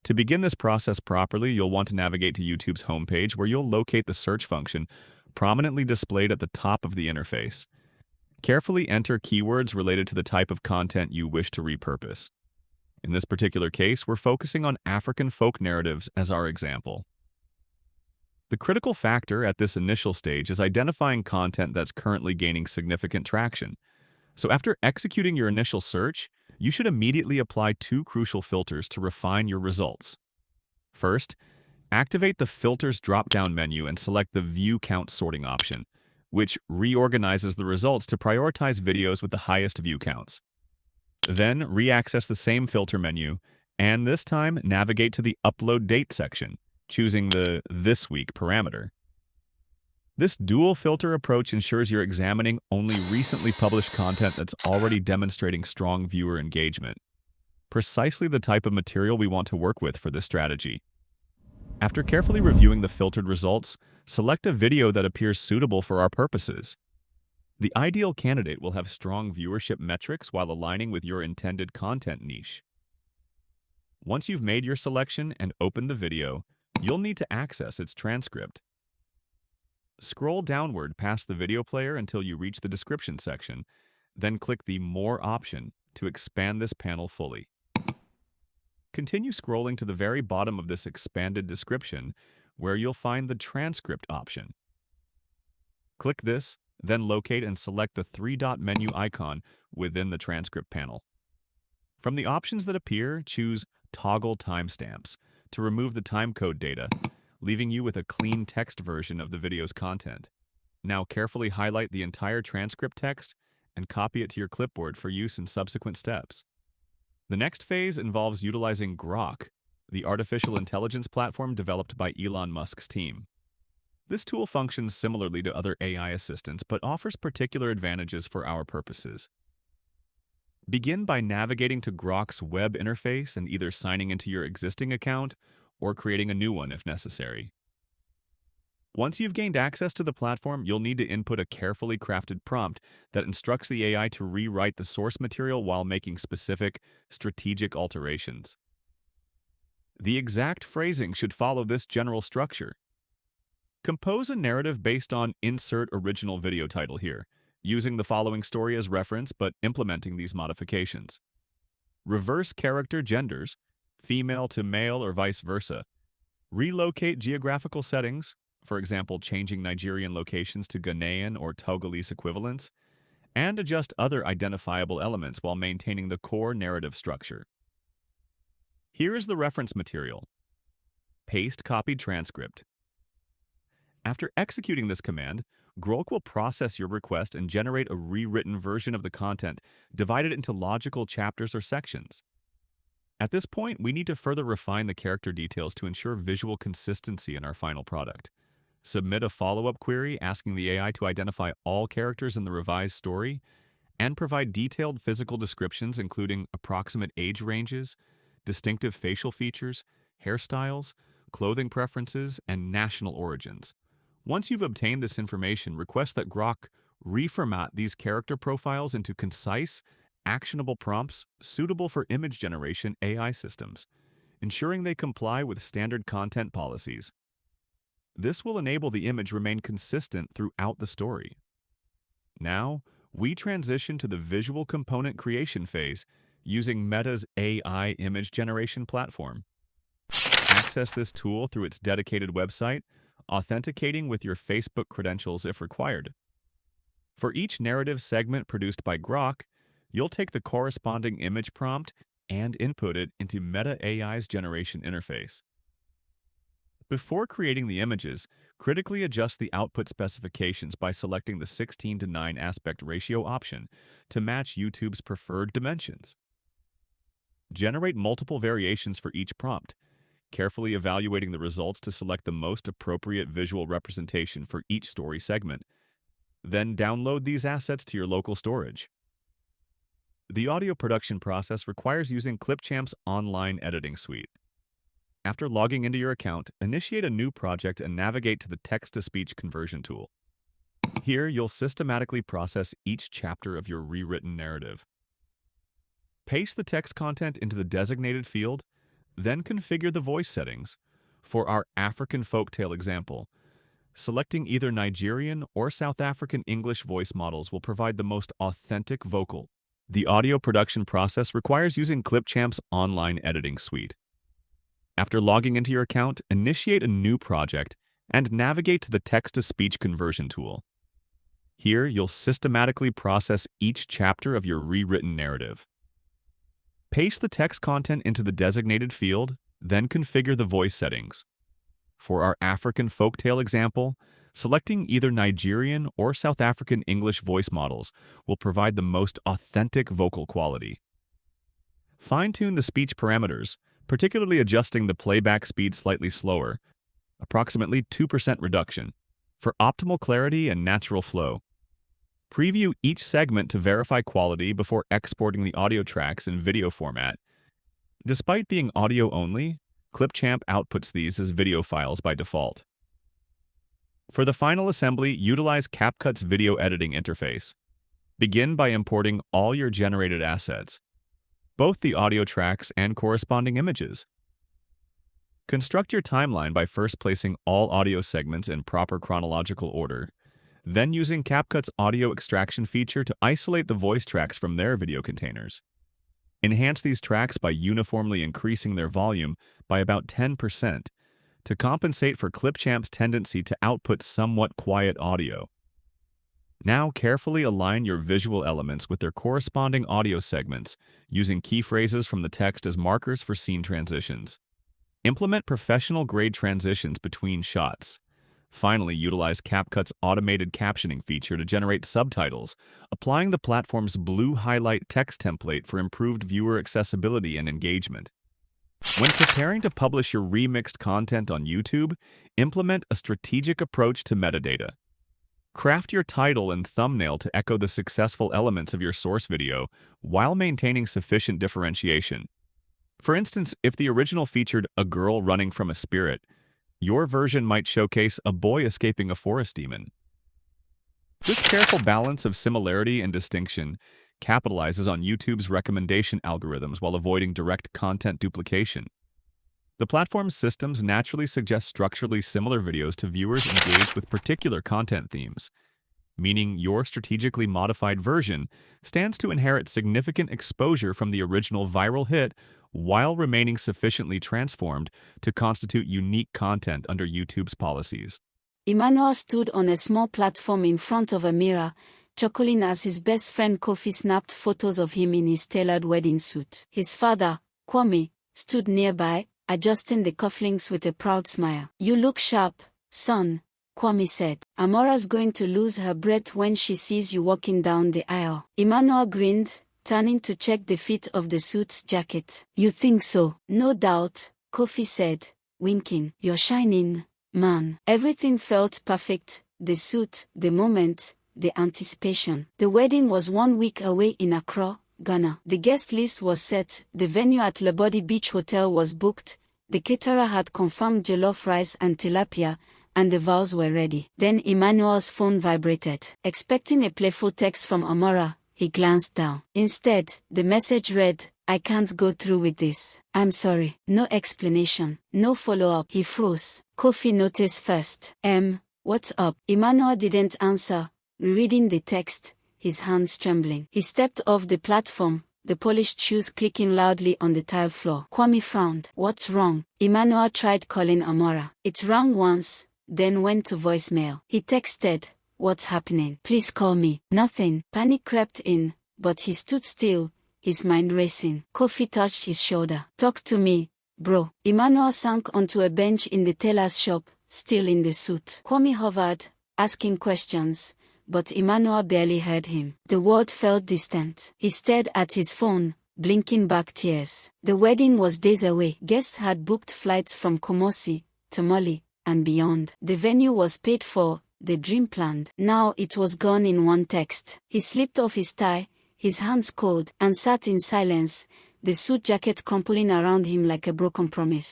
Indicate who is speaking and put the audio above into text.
Speaker 1: To begin this process properly, you'll want to navigate to YouTube's homepage where you'll locate the search function prominently displayed at the top of the interface. Carefully enter keywords related to the type of content you wish to repurpose. In this particular case, we're focusing on African folk narratives as our example. The critical factor at this initial stage is identifying content that's currently gaining significant traction. So after executing your initial search, you should immediately apply two crucial filters to refine your results. First, activate the Filters drop-down menu and select the View Count Sorting option, which reorganizes the results to prioritize videos with the highest view counts. Then, re-access the same filter menu, and this time navigate to the Upload Date section, choosing the This Week parameter. This dual filter approach ensures you're examining only recently published content that's already demonstrating strong viewer engagement. Precisely the type of material we want to work with for this strategy. After carefully reviewing the filtered results, select a video that appears suitable for our purposes. The ideal candidate will have strong viewership metrics while aligning with your intended content niche. Once you've made your selection and opened the video, you'll need to access its transcript. Scroll downward past the video player until you reach the description section, then click the More option to expand this panel fully. Continue scrolling to the very bottom of this expanded description, where you'll find the transcript option. Click this, then locate and select the three-dot menu icon within the transcript panel. From the options that appear, choose Toggle Timestamps to remove the timecode data, leaving you with a clean text version of the video's content. Now carefully highlight the entire transcript text and copy it to your clipboard for use in subsequent steps. The next phase involves utilizing Grok, the artificial intelligence platform developed by Elon Musk's team. This tool functions similarly to other AI assistants, but offers particular advantages for our purposes. Begin by navigating to Grok's web interface and either signing into your existing account or creating a new one if necessary. Once you've gained access to the platform, you'll need to input a carefully crafted prompt that instructs the AI to rewrite the source material while making specific, strategic alterations. The exact phrasing should follow this general structure. Compose a narrative based on Insert Original Video Title here, using the following story as reference but implementing these modifications. Reverse character genders, female to male or vice versa. Relocate geographical settings, for example changing Nigerian locations to Ghanaian or Togolese equivalents, and adjust other identifiable elements while maintaining the core narrative structure. Here is the reference material. Paste copied transcript. After executing this command, Grok will process your request and generate a rewritten version of the content, divided into logical chapters or sections. At this point, we need to further refine the character details to ensure visual consistency in our final product. Submit a follow-up query asking the AI to identify all characters in the revised story, and provide detailed physical descriptions including approximate age ranges, distinctive facial features, hairstyles, clothing preferences, and national origins. Once you've obtained this information, request that Grok reformat these character profiles into concise, actionable prompts suitable for image generation AI systems, ensuring they comply with standard content policies. This will enable the image remain consistent throughout the story. Now, we transition to the visual component creation phase using Meta's AI image generation platform. Access this tool through its dedicated website, authenticating with your Facebook credentials if required. For each narrative segment produced by Grok, you'll take the corresponding image prompt and input it into Meta AI's generation interface. Before creating the images, critically adjust the output specifications by selecting the 16:9 aspect ratio option to match YouTube's preferred dimensions. Generate multiple variations for each prompt, carefully evaluating the results to select the most appropriate visual representation for each story segment. Then download these assets to your local storage. The audio production process requires using Clipchamp's online editing suite. After logging into your account, initiate a new project and navigate to the text-to-speech conversion tool. Here, you'll systematically process each chapter of your rewritten narrative. Paste the text content into the designated field, Then configure the voice settings. For our African folktale example, selecting either Nigerian or South African English voice models will provide the most authentic vocal. The audio production process requires using Clipchamp's online editing suite. After logging into your account, initiate a new project and navigate to the text-to-speech conversion tool. Here, you'll systematically process each chapter of your rewritten narrative. Paste the text content into the designated field, then configure the voice settings. For our African folktale example, selecting either Nigerian or South African English voice models will provide the most authentic vocal quality. Fine-tune the speech parameters, particularly adjusting the playback speed slightly slower, approximately 2% reduction, for optimal clarity and natural flow. Preview each segment to verify quality before exporting the audio tracks in video format. Despite being audio only, Clipchamp outputs these as video files by default. For the final assembly, utilize CapCut's video editing interface. Begin by importing all your generated assets, both the audio tracks and corresponding images. Construct your timeline by first placing all audio segments in proper chronological order, then using CapCut's audio extraction feature to isolate the voice tracks from their video containers. Enhance these tracks by uniformly increasing their volume by about 10% to compensate for Clipchamp's tendency to output somewhat quiet audio. Now carefully align your visual elements with their corresponding audio segments, using key phrases from the text as markers for scene transitions. Implement professional-grade transitions between shots. Finally, utilize CapCut's automated captioning feature to generate subtitles, applying the platform's blue highlight text template for improved viewer accessibility and engagement. When preparing to publish your remixed content on YouTube, implement a strategic approach to metadata. Craft your title and thumbnail to echo the successful elements of your source video while maintaining sufficient differentiation. For instance, if the original featured a girl running from a spirit, your version might showcase a boy escaping a forest demon. This careful balance of similarity and distinction capitalizes on YouTube's recommendation algorithms while avoiding direct content duplication. The platform's systems naturally suggest structurally similar videos to viewers engaged with particular content themes, meaning your strategically modified version stands to inherit significant exposure from the original viral hit while remaining sufficiently transformed to constitute unique content under YouTube's policies.
Speaker 2: Emmanuel stood on a small platform in front of a mirror, chuckling as his best friend Kofi snapped photos of him in his tailored wedding suit. His father, Kwame, stood nearby, adjusting the cufflinks with a proud smile. "You look sharp, son," Kwame said. "Amora's going to lose her breath when she sees you walking down the aisle." Emmanuel grinned, turning to check the fit of the suit's jacket. "You think so?" "No doubt," Kofi said, winking. "You're shining, man." Everything felt perfect: the suit, the moment, the anticipation. The wedding was 1 week away in Accra, Ghana. The guest list was set, the venue at Lebody Beach Hotel was booked, the caterer had confirmed jollof rice and tilapia, and the vows were ready. Then Emmanuel's phone vibrated. Expecting a playful text from Amora, he glanced down. Instead, the message read, "I can't go through with this. I'm sorry." No explanation, no follow-up. He froze. Kofi noticed first. What's up?" Emmanuel didn't answer, reading the text, his hands trembling. He stepped off the platform, the polished shoes clicking loudly on the tile floor. Kwame frowned. "What's wrong?" Emmanuel tried calling Amora. It rang once, then went to voicemail. He texted, "What's happening? Please call me." Nothing. Panic crept in, but he stood still, his mind racing. Kofi touched his shoulder. "Talk to me, bro." Emmanuel sank onto a bench in the tailor's shop, still in the suit. Kwame hovered, asking questions, but Emmanuel barely heard him. The world felt distant. He stared at his phone, blinking back tears. The wedding was days away. Guests had booked flights from Kumasi, Tamale, and beyond. The venue was paid for, the dream planned. Now it was gone in one text. He slipped off his tie, his hands cold, and sat in silence, the suit jacket crumpling around him like a broken promise.